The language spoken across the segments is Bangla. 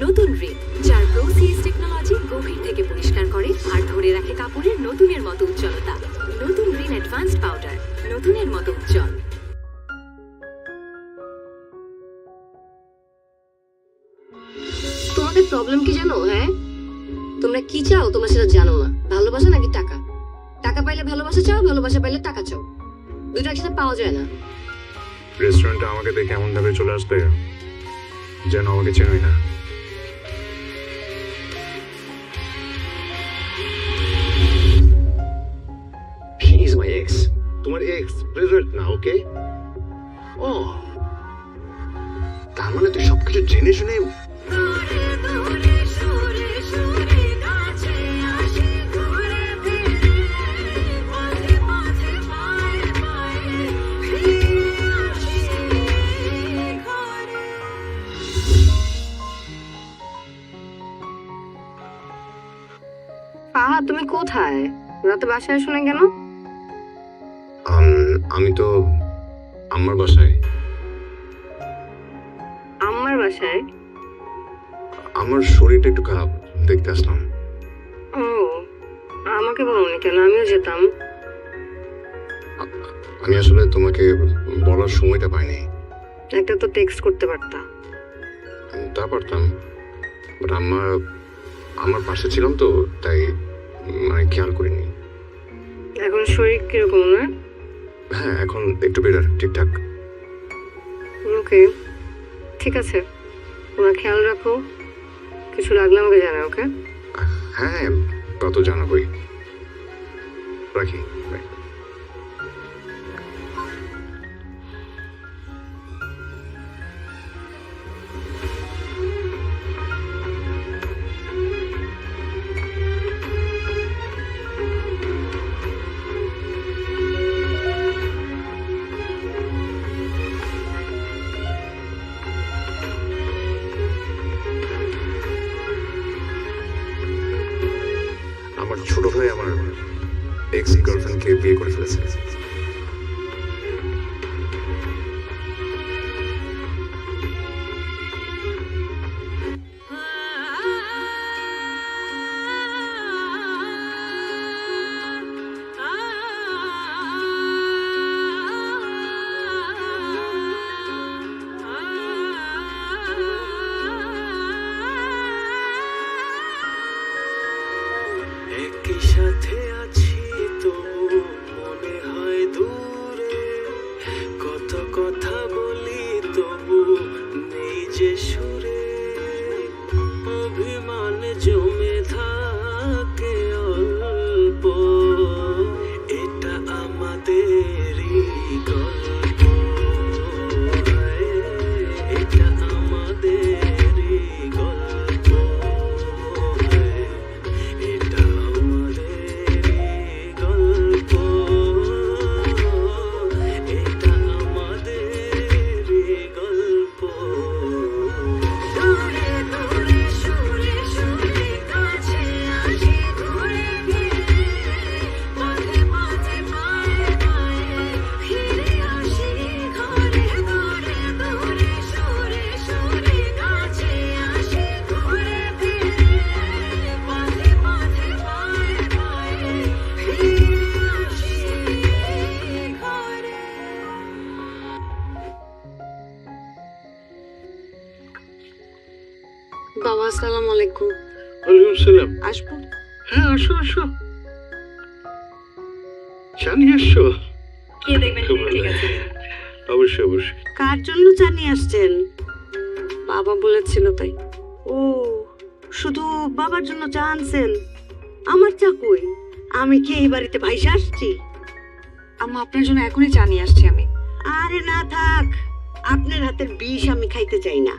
নতুন রিন, যার প্রোসিএস টেকনোলজি গভীর থেকে পরিষ্কার করে আর ধরে রাখে কাপড়ের নতুনের মতো উজ্জ্বলতা। নতুন রিন অ্যাডভান্সড পাউডার, নতুনের মতো উজ্জ্বল। তোমাদের প্রবলেম কি জানো? হ্যাঁ, তোমরা কি চাও তোমরা সেটা জানো না। ভালোবাসা নাকি টাকা? টাকা পাইলে ভালোবাসা চাও, ভালোবাসা পাইলে টাকা চাও। দুটো একসাথে পাওয়া যায় না। রেস্টুরেন্টে আমাকে দেখে এমন ভাবে চলে আসতে যেন আমাকে চেনই না। She is my ex. তোমার এক্স প্রেজেন্ট না, ওকে? ও, তার মানে তুই সবকিছু জেনে শুনে আহা, তুমি কোথায়? রাতে বাসায় আসো না কেন? আমি তো আমার বাসায়। আমার বাসায়? আমার শরীরটা একটু খারাপ, দেখতে আসলাম। ও, আমাকে বলোনি কেন? আমিও যেতাম। আমি আসলে তোমাকে বলার সময়টা পাইনি। একটা তো টেক্সট করতে পারতা। তা পারতাম, বাট আমার পাশে ছিলাম তো, তাই মানে খেয়াল করিনি। এখন শরীর কিরকম না? হ্যাঁ, এখন একটু বেটার, ঠিকঠাক। ওকে, ঠিক আছে, তোমরা খেয়াল রাখো। কিছু লাগলে আমাকে জানাও, ওকে? হ্যাঁ, তা তো জানাবই। রাখি, বাই। আমার ছোট ভাই আমার এক্স গার্লফ্রেন্ডকে বিয়ে করে ফেলেছে। একই সাথে আছি তো মনে হয় দূরে, কত কথা বলি তবু নেই যে সুরে, অভিমান জমে থাকে অল্প, এটা আমাদেরই গল্প, এটা আমাদেরই গল্প, এটা আমাদেরই গল্প, এটা আমাদেরই গল্প। দূরে দূরে সুরে সুরে কাছে আসি ঘুরে ফিরে, পথে পথে পায়ে পায়ে ফিরে আসি ঘরে ঘরে। দূরে সুরে সুরে কাছে আসি ঘুরে ফিরে, পথে পথে পায়ে পায়ে ফিরে আসি ঘরে। বাবা, আসসালামু আলাইকুম। ওয়ালাইকুম সালাম। আসবো? হ্যাঁ, আসো আসো। চা নিয়ে আসছো? কে দেখবেন? ঠিক আছে। অবশ্যই অবশ্যই। কার জন্য চা নিয়ে আসছেন? বাবা বলেছিল তাই। ও, শুধু বাবার জন্য চা আনছেন? আমার চা কই? আমি কি এই বাড়িতে ভাইসা আসছি? আম্মা, আপনার জন্য এখনই চা নিয়ে আসছি আমি। আরে না, থাক। আপনার হাতের বিষ আমি খাইতে চাই না।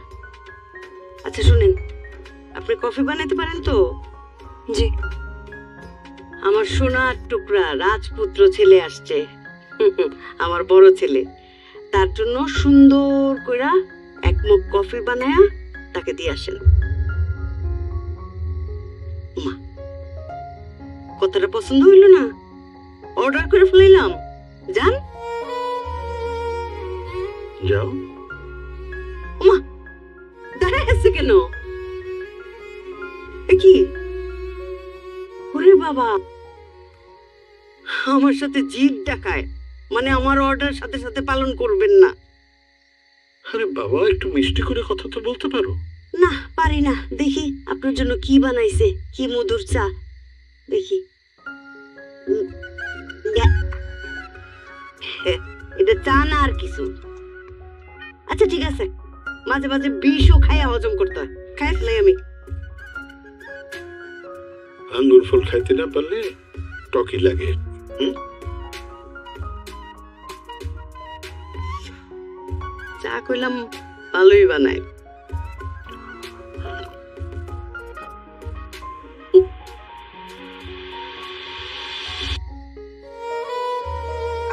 আচ্ছা শুনেন, আপনি কফি বানাইতে পারেন তো? জি। আমার সোনার টুকরা রাজপুত্র ছেলে আসছে, আমার বড় ছেলে। তার জন্য সুন্দর কইরা এক মগ কফি বানায়া তাকে দিয়ে আসেন। মা, কথাটা পছন্দ হইল না? অর্ডার করে ফেলাইলাম, যান। যাও। ওমা, দাঁড়ায় আছে কেন? কি ওরে বাবা, আমার সাথে জিদ দেখায়, মানে আমার অর্ডার সাথে সাথে পালন করবেন না। আরে বাবা, একটু মিষ্টি করে কথা তো বলতে পারো। না পারি না। দেখি আপনার জন্য কি বানাইছে, কি মধুর চা। দেখি এটা চা না আর কিছু। আচ্ছা ঠিক আছে, মাঝে মাঝে বিষও খাইয়া হজম করতে হয়, খাই ফেলাই আমি। আঙ্গুর ফল খাইতে না পারলে টকি লাগে। চা কইলাম ভালোই বানায়।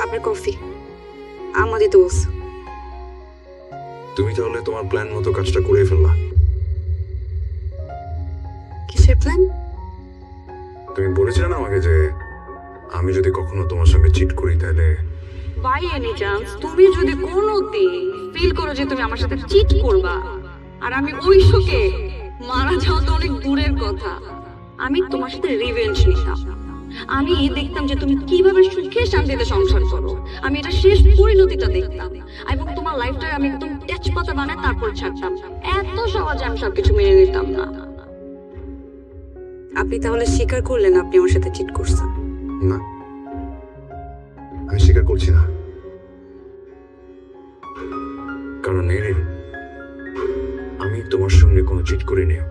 আপনার কফি আমাদের দোষ। তুমি তাহলে তোমার প্ল্যান মতো কাজটা করে ফেললা। কিসের প্ল্যান? তুমি বলেছিলে না আমাকে যে আমি যদি কখনো তোমার সঙ্গে চিট করি তাহলে বাই এনি চান্স তুমি যদি কোনোদিন ফিল করো যে তুমি আমার সাথে চিট করবা, আর আমি ওই শোকে মারা যাওয়া তো অনেক দূরের কথা, আমি তোমার সাথে রিভেঞ্জ নিতাম। আমি দেখতাম যে তুমি কিভাবে সুখে শান্তিতে সংসার করো, আমি এটা শেষ পরিণতিটা দেখতাম, এবং তোমার লাইফটা আমি একদম তেজপাতা বানায় তারপর ছাড়তাম। এত সহজে আমি সবকিছু মেনে নিতাম না। আপনি তাহলে স্বীকার করলেন আপনি আমার সাথে চিট করছেন? না, আমি স্বীকার করছি না। কারণ নেরিন, আমি তোমার সঙ্গে কোনো চিট করে নিও,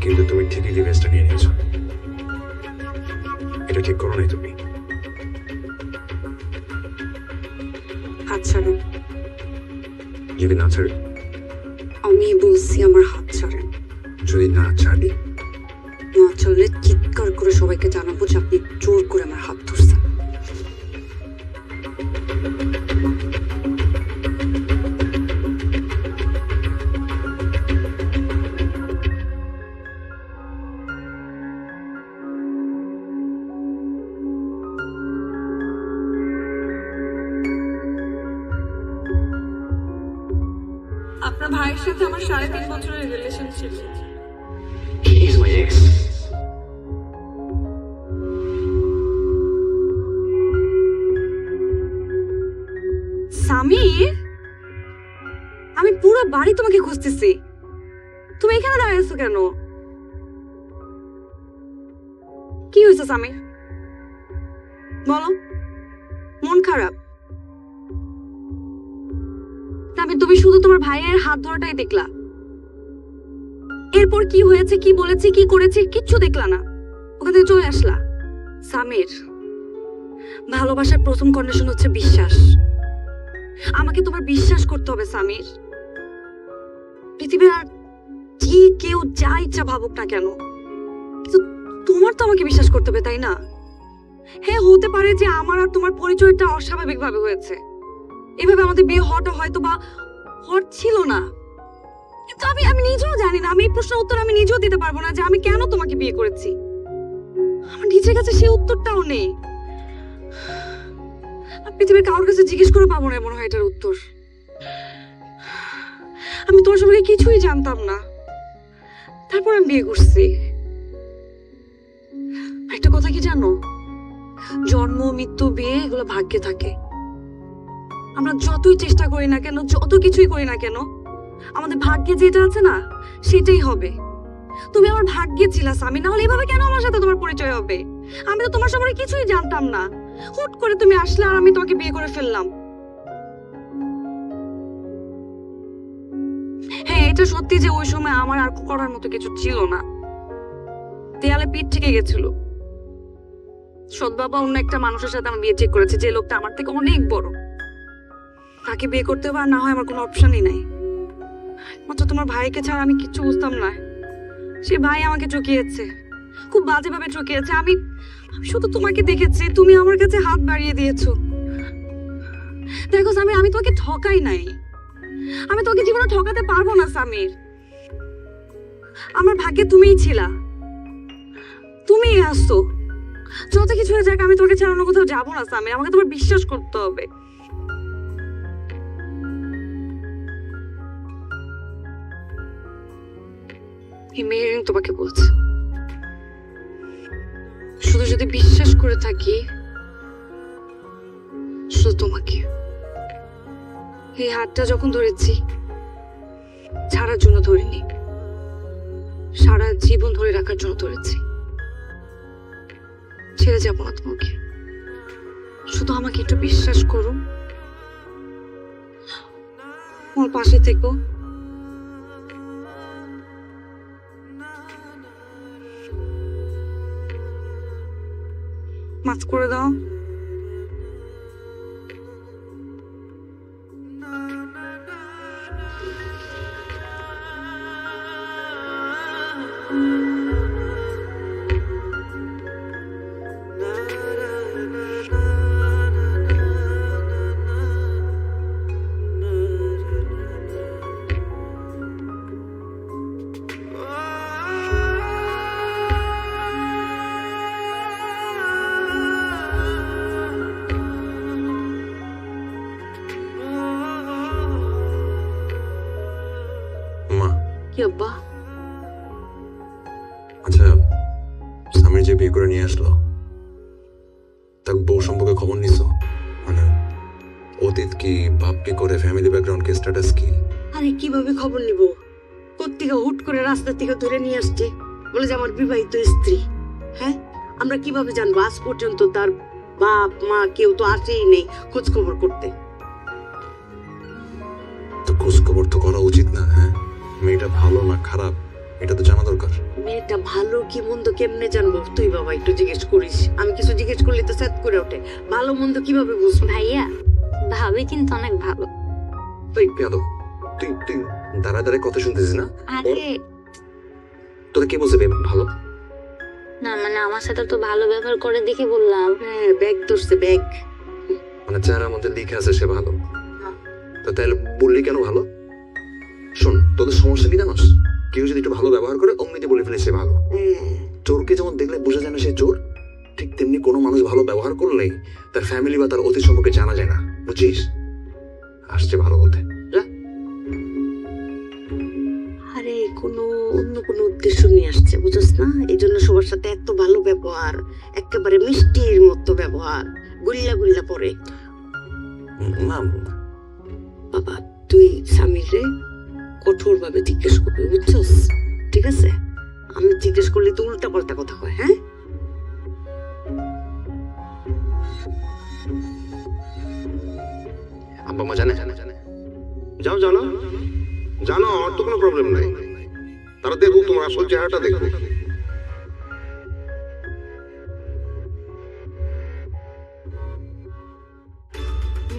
কিন্তু তুমি ঠিকই রিভেঞ্জটা নিয়ে নিয়েছো। এটা ঠিক করো নাই তুমি। হাত ছাড়ো। যদি না ছাড়ি? আমি বলছি আমার হাত ছাড়েন। যদি না ছাড়ি? না ছাড়লে চিৎকার করে সবাইকে জানাবো যে আপনি জোর করে আমার হাত ধরছেন। আপনার ভাইয়ের সাথে আমার 3.5 বছরের relationship. He is my ex. Samir, আমি পুরো বাড়ি তোমাকে খুঁজতেছি, তুমি এখানে দাঁড়িয়ে আছো কেন? কি হয়েছে সামির, বলো। মন খারাপ? সামির, তুমি শুধু তোমার ভাইয়ের হাত ধরাটাই দেখলা, এরপর কি হয়েছে, কি বলেছি, কি করেছি কিচ্ছু দেখলা না, ওখান থেকে চলে আসলা। সামির, ভালোবাসার প্রথম কন্ডিশন হচ্ছে বিশ্বাস। আমাকে তোমার বিশ্বাস করতে হবে সামির। পৃথিবীর আর যে কেউ যা ইচ্ছা ভাবুক না কেন, কিন্তু তোমার তো আমাকে বিশ্বাস করতে হবে, তাই না? হ্যাঁ, হতে পারে যে আমার আর তোমার পরিচয়টা অস্বাভাবিক ভাবে হয়েছে, এভাবে আমাদের বিয়ে হওয়াটা হয়তো বা হট ছিল না, কিন্তু আমি নিজেও জানি না, আমি এই প্রশ্নের উত্তর আমি নিজেও দিতে পারবো না যে আমি কেন তোমাকে বিয়ে করেছি। আমার নিজের কাছে সেই উত্তরটাও নেই। পৃথিবীর কারোর কাছে জিজ্ঞেস করে পাবো না মনে হয় এটার উত্তর। আমি তোমার সম্পর্কে কিছুই জানতাম না, তারপর আমি বিয়ে করছি। একটা কথা কি জানো, জন্ম মৃত্যু বিয়ে এগুলো ভাগ্যে থাকে। আমরা যতই চেষ্টা করি না কেন, যত কিছুই করি না কেন, আমাদের ভাগ্যে যেটা আছে না সেটাই হবে। তুমি আমার ভাগ্যে ছিলা স্বামী, না হলে এভাবে কেন আমার সাথে তোমার পরিচয় হবে? আমি তো তোমার সম্পর্কে কিছুই জানতাম না, হুট করে তুমি আসলে আর আমি তোমাকে বিয়ে করে ফেললাম। হ্যাঁ, এটা সত্যি যে ওই সময় আমার আর করার মতো কিছু ছিল না, দেয়ালে পিঠ থেকে গেছিল। সৎ বাবা অন্য একটা মানুষের সাথে আমার বিয়ে ঠিক করেছে, যে লোকটা আমার থেকে অনেক বড়। তাকে বিয়ে করতে হবে আর না হয় আমার কোনো অপশনই নাই। মাত্র তোমার ভাইকে ছাড়া আমি কিচ্ছু বুঝতাম না। সে ভাই আমাকে ঠকিয়েছে, খুব বাজেভাবে ঠকিয়েছে। আমি শুধু তোমাকে দেখেছি, তুমি আমার কাছে হাত বাড়িয়ে দিয়েছো। দেখো সামির, আমি তোমাকে ঠকাই নাই, আমি তোমাকে জীবনে ঠকাতে পারবো না সামির। আমার ভাগ্যে তুমিই ছিলা, তুমিই আসছো। যত কিছু হয়ে যাক, আমি তোমাকে ছাড়া অন্য কোথাও যাবো না সামির, আমাকে তোমার বিশ্বাস করতে হবে। এই মেয়ের তোমাকে বলছে, শুধু যদি বিশ্বাস করে থাকি শুধু তোমাকে। এই হাতটা যখন ধরেছি ছাড়ার জন্য ধরিনি, সারা জীবন ধরে রাখার জন্য ধরেছি। ছেড়ে যাবো না তোমাকে, শুধু আমাকে একটু বিশ্বাস করো, আমার পাশে থেকো। মাফ করে দাও। মা, কি আব্বা? আচ্ছা স্বামীর যে বিয়ে করে নিয়ে আসলো তার বউ সম্পর্কে খবর নিছো? মানে অতীত কি, বাপ কি করে, ফ্যামিলি ব্যাকগ্রাউন্ড কি, স্ট্যাটাস কি? আরে কিভাবে খবর নিব? কোত্থেকে হুট করে রাস্তা থেকে ধরে নিয়ে আসছে, বলে যে আমার বিবাহিত স্ত্রী। হ্যাঁ, আমরা কিভাবে জানবো? আজ পর্যন্ত তার বাপ মা কেউ তো আসেই নেই খোঁজ খবর করতে। তো খোঁজ খবর তো করা উচিত না? হ্যাঁ, মেয়েটা ভালো না খারাপ এটা তো জানা দরকার। মেয়েটা ভালো কি মন্দ কেমনে জানবো? তুই বাবা একটু জিজ্ঞেস করিস, আমি কিছু জিজ্ঞেস করলে তো স্যাত করে ওঠে। ভালো মন্দ কিভাবে বুঝবো? ভাইয়া, ভাবি কিন্তু অনেক ভালো। তুই পেয়াদো, তুই তুই দাঁড়া দাঁড়ায় কথা শুনতেছিস না? আরে তোরা কি বলছে ভালো? না, মানে আমার সাথে তো ভালো ব্যবহার করে দেখে বললাম। হ্যাঁ, ব্যাগ ধরছে ব্যাগ। মানে চেহারার মধ্যে লিখে আছে সে ভালো, তো তাহলে বললি কেন ভালো? শোন, তোদের সমস্যা কি জানোস? কেউ যদি একটু ভালো ব্যবহার করে অমনিতে বলে ফেলে সে ভালো। চোরকে যেমন দেখলে বোঝা যায় না সে চোর, ঠিক তেমনি কোনো মানুষ ভালো ব্যবহার করলেই তার ফ্যামিলি বা তার অতীত সম্পর্কে জানা যায় না, বুঝছিস? আসছে ভালো বলতে। আরে কোনো অন্য কোনো উদ্দেশ্য নিয়ে আসছে, বুঝছ না? এই জন্য সবার সাথে এত ভালো ব্যবহার, একেবারে মিষ্টির মতো ব্যবহার, গুল্লা গুল্লা পরে। না বাবা, তুই স্বামীরে কঠোর ভাবে জিজ্ঞেস করবি, বুঝছস? ঠিক আছে? আমি জিজ্ঞেস করলে তো উল্টা পাল্টা কথা কয়। হ্যাঁ, আব্বা মা জানে? যাও জানো, জানো, আমার তো কোনো প্রবলেম নাই। তারা দেখুক, তোমার আসল চেহারাটা দেখুক।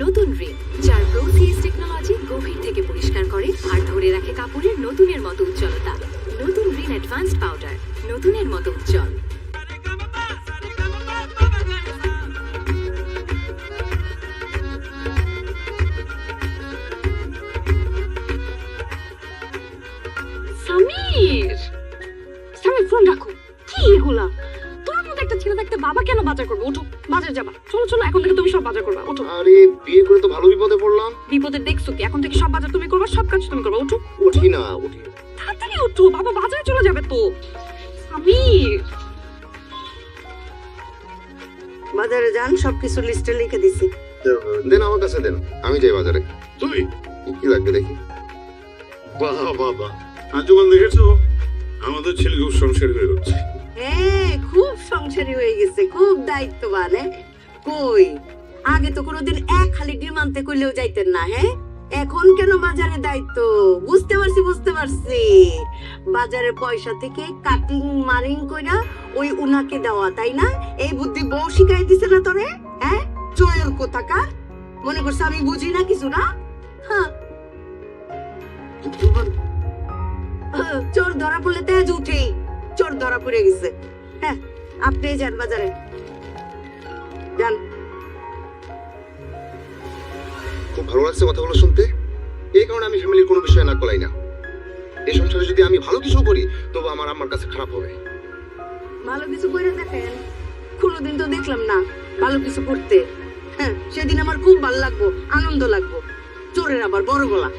নতুন রিন, যার প্রোসিএস টেকনোলজি গভীর থেকে পরিষ্কার করে আর ধরে রাখে কাপড়ের নতুনের মতো উজ্জ্বলতা। নতুন রিন অ্যাডভান্সড পাউডার, নতুনের মতো উজ্জ্বল। সামির, সামির ফোন রাখো। কি এগুলা? তোমার মতো একটা ছেলে থাকতে বাবা কেন বাজার করবে? ওঠো, বাজার যাবা। চলো চলো, এখন থেকে তুমি সব বাজার করবা। ওঠো। আরে বিয়ে করে তো ভালো বিপদে পড়লাম। বিপদে দেখছো কি? এখন থেকে সব বাজার তুমি করবা, সব কাজ তুমি করবা। ওঠো, উঠি না, উঠি। তাড়াতাড়ি ওঠো, বাবা বাজারে চলে যাবে তো। সামির, বাজারে যান, সবকিছু লিস্টে লিখে দিছি। দেন আমার কাছে দেন, আমি যাই বাজারে। তুই কি লাগবে দেখি। বাহ বাবা, আজকাল দেখেছো আমাদের ছেলে খুব সংসারী হয়ে যাচ্ছে। হ্যাঁ, খুব সংসারী হয়ে গেছে, খুব দায়িত্ববান। হ্যাঁ, কই আগে তো কোনোদিন এক খালি ডিম আনতে কইলেও যাইতেন না। হ্যাঁ, এখন কেন বাজারে দায়িত্ব? বুঝতে পারছি। বাজারের পয়সা থেকে কাটিং মারিং কইরা ওই উনাকে দেওয়া, তাই না? এই বুদ্ধি বউ শিখাই দিছে না তোরে? হ্যাঁ, চোর কোথাকার, মনে করছে আমি বুঝি না কিছু না? হ্যাঁ, চোর ধরা পড়লে তেজ উঠে, চোর ধরা পড়ে গেছে। হ্যাঁ, আপনি যান বাজারে, যান। খুব ভালো লাগছে কথাগুলো শুনতে। এই কারণে আমি ফ্যামিলির কোনো বিষয়ে নাক গলাই না। এই সংসারে যদি আমি ভালো কিছু করি তবু আমার আম্মার কাছে খারাপ হবে। ভালো কিছু করে দেখেন, কোনোদিন তো দেখলাম না ভালো কিছু করতে। হ্যাঁ, সেদিন আমার খুব ভালো লাগবো, আনন্দ লাগবো। চোরের আবার বড় গলা।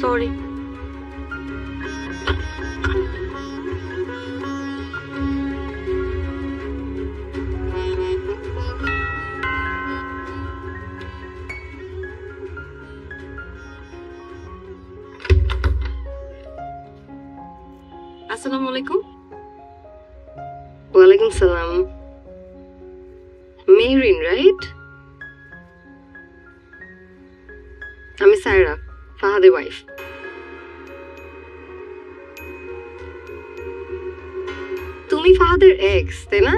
সরি। আসসালামু আলাইকুম। ওয়ালাইকুম সালাম। Marine, right? আমি সায়রা, ফাহাদের ওয়াইফ। তুমি ফাহাদের এক্স, তাই না?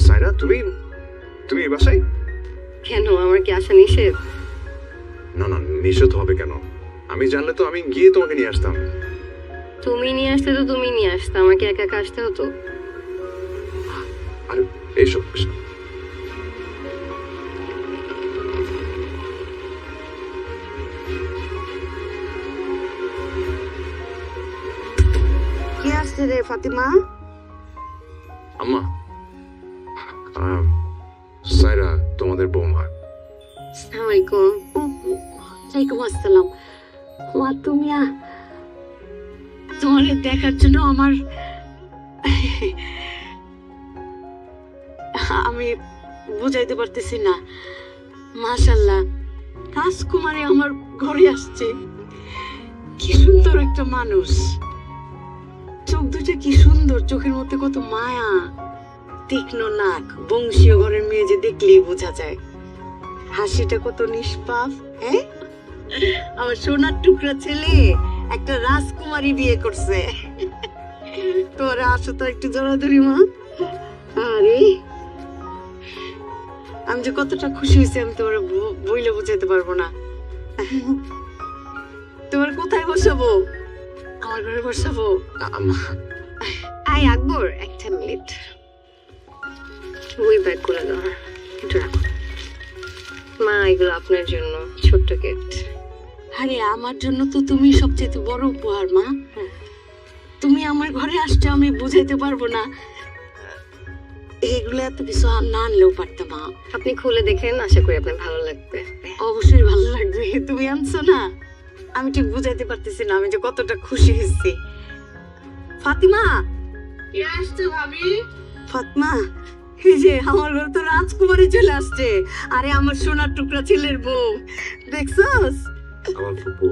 সাইরা, তুমি তুমি এই বাসায়? কেন, আমার কি আসা নিষেধ? না না, নিষেধ হবে কেন? আমি জানলে তো আমি গিয়ে তোমাকে নিয়ে আসতাম। তুমি নিয়ে আসতে তো তুমি নিয়ে আসতে, আমাকে একা একা আসতে হতো। আর এইসব কে আসছে রে ফাতিমা? আম্মা, সাইরা তোমাদের বৌমা। আসসালামু আলাইকুম। ওয়ালাইকুম আসসালাম। মা, তুমি তোমারে দেখার জন্য আমি বুঝাইতে পারতেছি না। মাশাআল্লাহ, রাজকুমারী আমার ঘরে আসছে। কি সুন্দর একটা মানুষ, চোখ দুটো কি সুন্দর, চোখের মধ্যে কত মায়া, তীক্ষ্ণ নাক, বংশীয় ঘরের মেয়ে যে দেখলেই বোঝা যায়। হাসিটা কত নিষ্পাপ। হ্যাঁ, আমার সোনার টুকরা ছেলে একটা রাজকুমারী বিয়ে করছে। তোরা আসো তো একটু জড়াধরি মা। আরে আমি যে কতটা খুশি হয়েছি আমি তোমার বইলে বুঝাইতে পারবো না। তোমার কোথায় বসাবো? আমার ঘরে বসাবো? আম্মা, আই আকবর, একটা মিনিট। ওই ব্যাগ গুলো দাও, একটু রাখো। মা, এগুলো আপনার জন্য ছোট্ট গিফট। আরে আমার জন্য তো তুমি সবচেয়ে বড় উপহার মা। তুমি আমার ঘরে আসছো, আমি বুঝাইতে পারবো না। এগুলো এত কিছু না আনলেও পারতাম মা। আপনি খুলে দেখেন, আশা করি আপনার ভালো লাগবে। অবশ্যই ভালো লাগবে। তুমি আনছো না, আমি ঠিক বুঝাইতে পারতেছি না আমি যে কতটা খুশি হয়েছি। ফাতিমা, কে আসছে ভাবি? ফাতিমা, এই যে আমার ঘরে তো রাজকুমারী চলে আসছে। আরে আমার সোনার টুকরা ছেলের বউ, দেখছস? আমার ফুপু।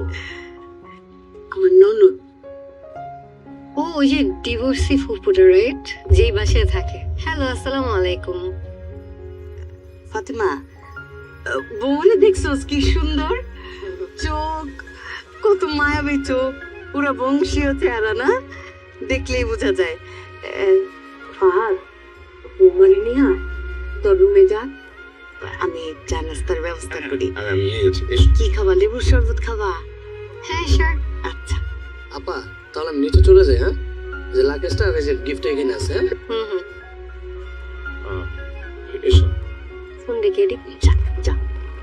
আমার ননদ। ও, ওই যে ডিভোর্সি ফুপুটা, রাইট? যেই বাসায় থাকে। হ্যালো, আসসালামু আলাইকুম। ফাতিমা, বউলে দেখছস কি সুন্দর চোখ, কত মায়াবী চোখ, পুরো বংশীয় চেহারা না? দেখলেই বোঝা যায়। ফাহাদ, বৌমারি নিয়ে তোর রুমে যা, আমি চা নাস্তার ব্যবস্থা করি। আমি নিয়ে গেছি। এসো। কি খাবা, লেবুর শরবত খাবা? হ্যাঁ স্যার। আচ্ছা। আপা, তাহলে আমি নিচে চলে যাই। হ্যাঁ, যে লাগেজটা আর এই যে গিফট এখানে আছে। হ্যাঁ, হুম, এসো। ফোন ডেকে এটি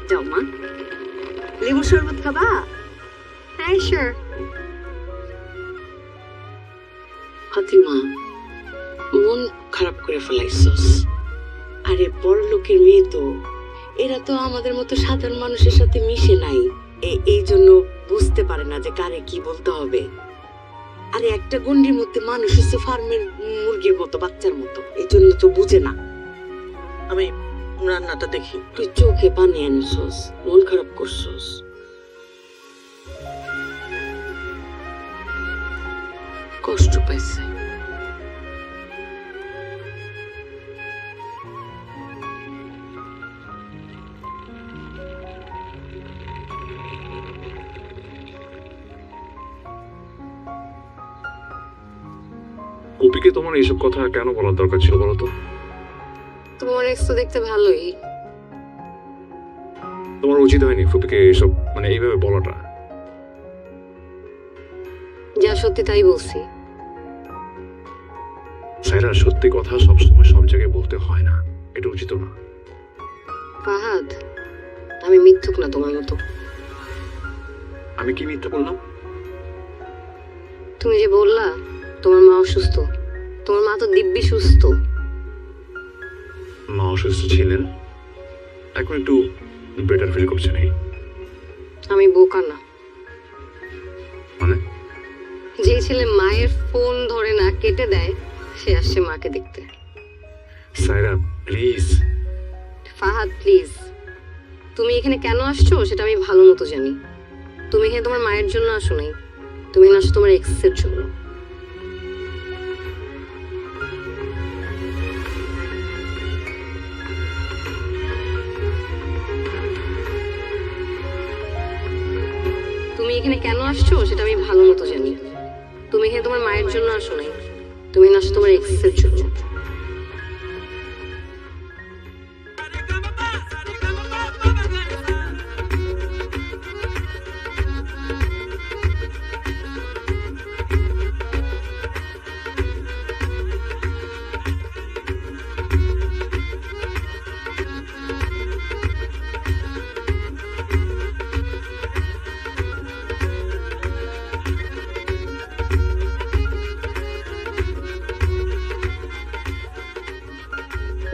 যাও মা। লেবুর শরবত খাবা? হ্যাঁ স্যার। ফাতিমা, মন খারাপ করে ফেলাইছস। আরে বড় লোকের মেয়ে তো, এরা তো আমাদের মতো সাধারণ মানুষের সাথে মিশে নাই, এই জন্য বুঝতে পারে না যে কারে কি বলতে হবে। আরে একটা গন্ডির মধ্যে মানুষ হচ্ছে ফার্মের মুরগির মতো, বাচ্চার মতো, এই জন্য তো বুঝে না। আমি রান্নাটা দেখি। তুই চোখে পানি আনছস, মন খারাপ করছস। কষ্ট পাইছে। কপিকে তোমার এইসব কথা কেন বলার দরকার ছিল বলো তো? তোমার এক্স তো দেখতে ভালোই। তোমার উচিত হয়নি ফুপিকে এইসব এইভাবে বলাটা। যা সত্যি তাই বলছি। সাইরা, সত্যি কথা সবসময় সব জায়গায় বলতে হয় না, এটা উচিত না। ফাহাদ, আমি মিথ্যুক না তোমার মতো। আমি কি মিথ্যা বললাম? তুমি যে বললা তোমার মা অসুস্থ, তোমার মা তো দিব্যি সুস্থ। মা অসুস্থ ছিলেন, এখন একটু বেটার ফিল করছে নাকি? আমি বোকা না। মানে যে ছেলে মায়ের ফোন ধরে না কেটে দেয় সে আসছে মাকে দেখতে। সাইরা প্লিজ। ফাহাদ প্লিজ, তুমি এখানে কেন আসছো সেটা আমি ভালো মতো জানি। তুমি এখানে তোমার মায়ের জন্য আসো নাই, তুমি এখানে আসো তোমার এক্সের জন্য। তুমি এখানে কেন আসছো সেটা আমি ভালো মতো জানি। তুমি এখানে তোমার মায়ের জন্য আসো নাই, তুমি এখানে আসো তোমার এক্সের জন্য।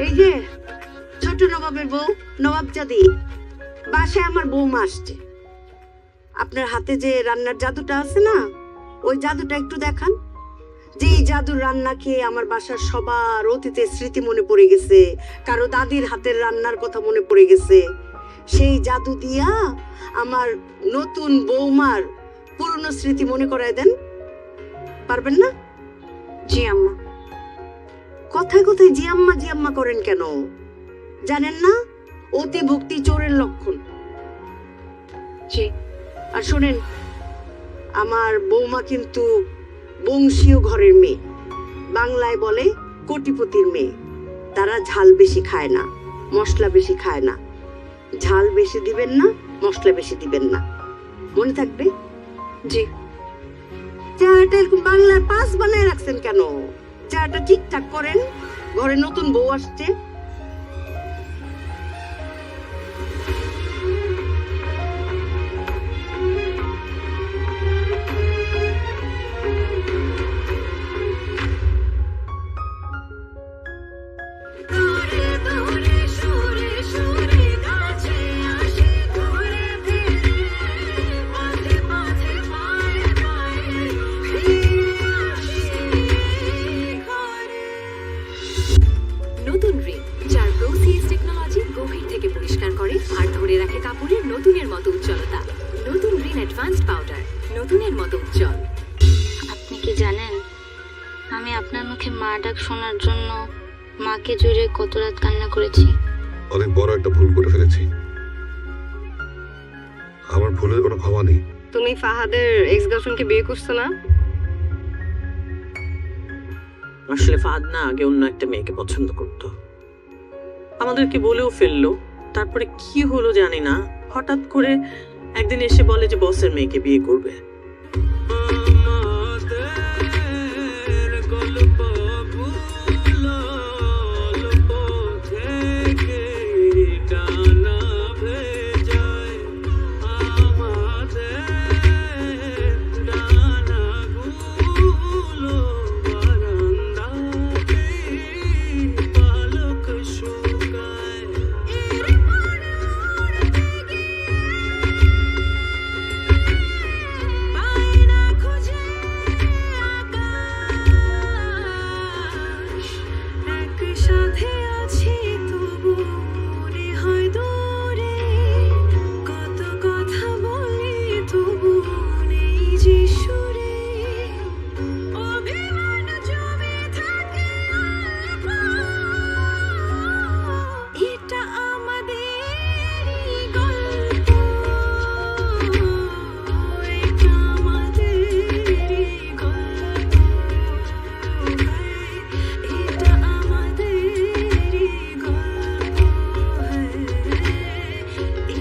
এই যে ছোট নবাবের বউ নবাবজাদি, বাসায় আমার বৌমা আসছে। আপনার হাতে যে রান্নার জাদুটা আছে না, ওই জাদুটা একটু দেখান। যে এই জাদুর রান্না খেয়ে আমার বাসার সবার অতীতের স্মৃতি মনে পড়ে গেছে, কারো দাদির হাতের রান্নার কথা মনে পড়ে গেছে। সেই জাদু দিয়া আমার নতুন বৌমার পুরনো স্মৃতি মনে করায় দেন, পারবেন না? জি আম্মা। কথায় কথায় জি আম্মা করেন কেন? জানেন না অতি ভক্তি চোরের লক্ষণ? জি। আর শোনেন, আমার বৌমা কিন্তু বংশীয় ঘরের মেয়ে, বাংলায় বলে কোটিপতির মেয়ে। তারা ঝাল বেশি খায় না, মশলা বেশি খায় না। ঝাল বেশি দিবেন না, মশলা বেশি দিবেন না, মনে থাকবে? জি। চাটা এরকম বাংলায় পাস বানায় রাখছেন কেন? চাটা ঠিকঠাক করেন, ঘরে নতুন বউ আসছে। দূরে দূরে সুরে সুরে কাছে আসি ঘুরে ফিরে পথে পথে পায়ে পায়ে ফিরে আসি ঘরে। নতুন রিন, যার প্রোসিএস টেকনোলজি গভীর থেকে পরিষ্কার করে আর ধরে রাখে কাপড়ের নতুনের মতো উজ্জ্বলতা। নতুন রিন অ্যাডভান্সড পাউডার, নতুনের মতো উজ্জ্বল। আপনি কি জানেন আমি আপনার মুখে মা ডাক শোনার জন্য মাকে জুড়ে কত রাত কান্না করেছি? অনেক বড় একটা ভুল করে ফেলেছি, আমার ভুলের কোনো ক্ষমা নেই। তুমি ফাহাদের এক্স গার্লফ্রেন্ডকে বিয়ে করছো না? আসলে ফাহাদ না আগে অন্য একটা মেয়েকে পছন্দ করতো, আমাদেরকে বলেও ফেললো। তারপরে কি হলো জানি না, হঠাৎ করে একদিন এসে বলে যে বসের মেয়েকে বিয়ে করবে। পায়না খুঁজে আকাশ, একসাথে আছি তবু মনে হয় দূরে। কত কথা বলি তবু নেই যে সুরে। অভিমান জমে থাকে অল্প, এটা আমাদেরই গল্প। এটা আমাদেরই গল্প, এটা আমাদেরই গল্প,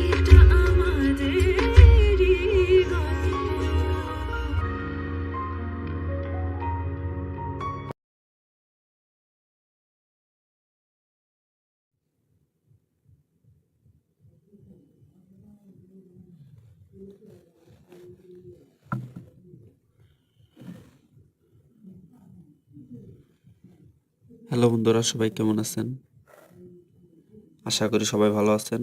এটা আমাদেরই গল্প। হ্যালো বন্ধুরা, সবাই কেমন আছেন? আশা করি সবাই ভালো আছেন।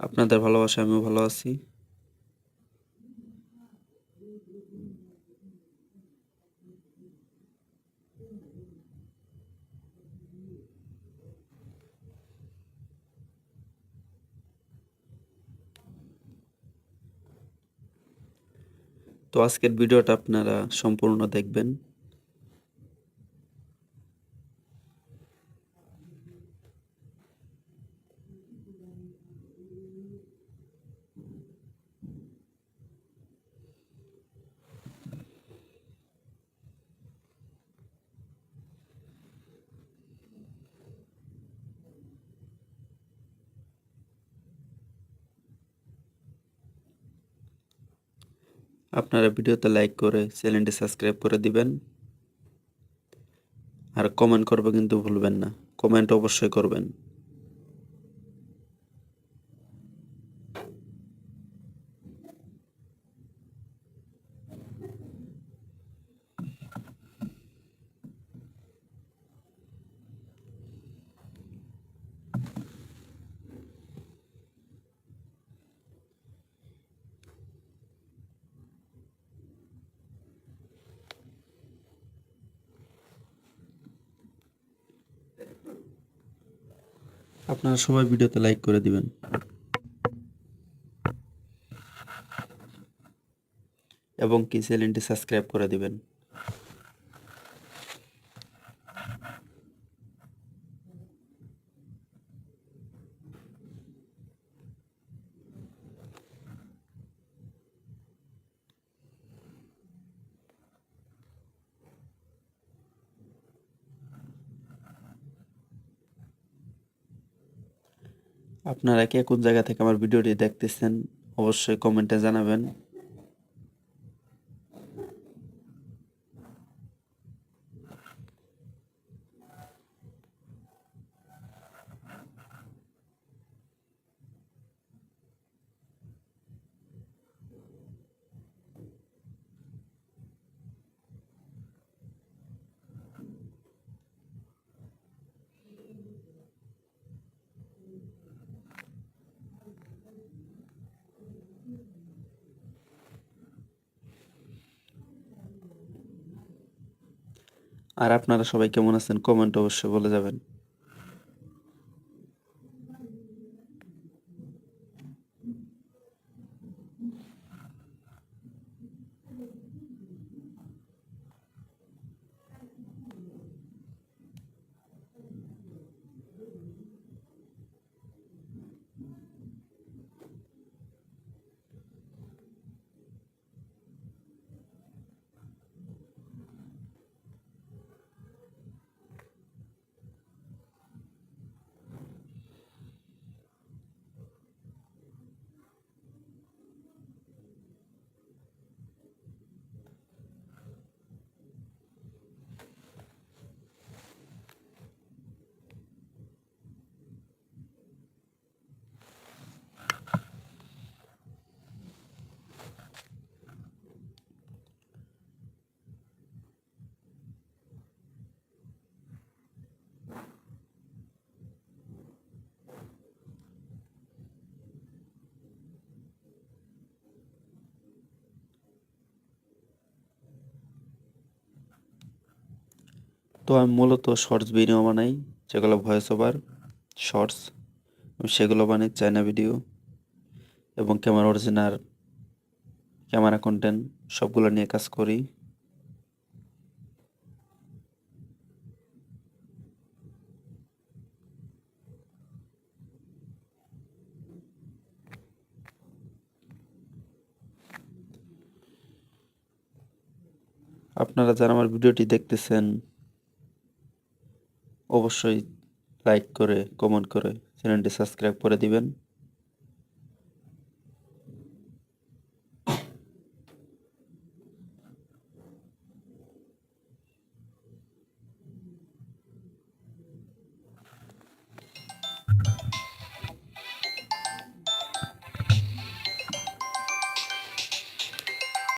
আপনাদের ভালোবাসায় আমিও ভালো আছি। তো আজকের ভিডিওটা আপনারা সম্পূর্ণ দেখবেন। আপনারা ভিডিওতে লাইক করে চ্যানেলটি সাবস্ক্রাইব করে দিবেন। আর কমেন্ট করবে কিন্তু ভুলবেন না, কমেন্ট অবশ্যই করবেন। আপনারা সবাই ভিডিওতে লাইক করে দিবেন এবং কি চ্যানেলটি সাবস্ক্রাইব করে দিবেন। আপনারা কে কোন জায়গা থেকে আমার ভিডিওটি দেখতেছেন অবশ্যই কমেন্টে জানাবেন। আর আপনারা সবাই কেমন আছেন কমেন্ট অবশ্যই বলে যাবেন। তো আমি মূলত শর্টস ভিডিও বানাই, যেগুলো ভয়েস ওভার শর্টস, সেগুলো বানাই চায়না ভিডিও এবং ক্যামেরা অরিজিনাল ক্যামেরা কন্টেন্ট সবগুলো নিয়ে কাজ করি। আপনারা যারা আমার ভিডিওটি দেখতেছেন অবশ্যই লাইক করে কমেন্ট করে চ্যানেলটি সাবস্ক্রাইব করে দিবেন।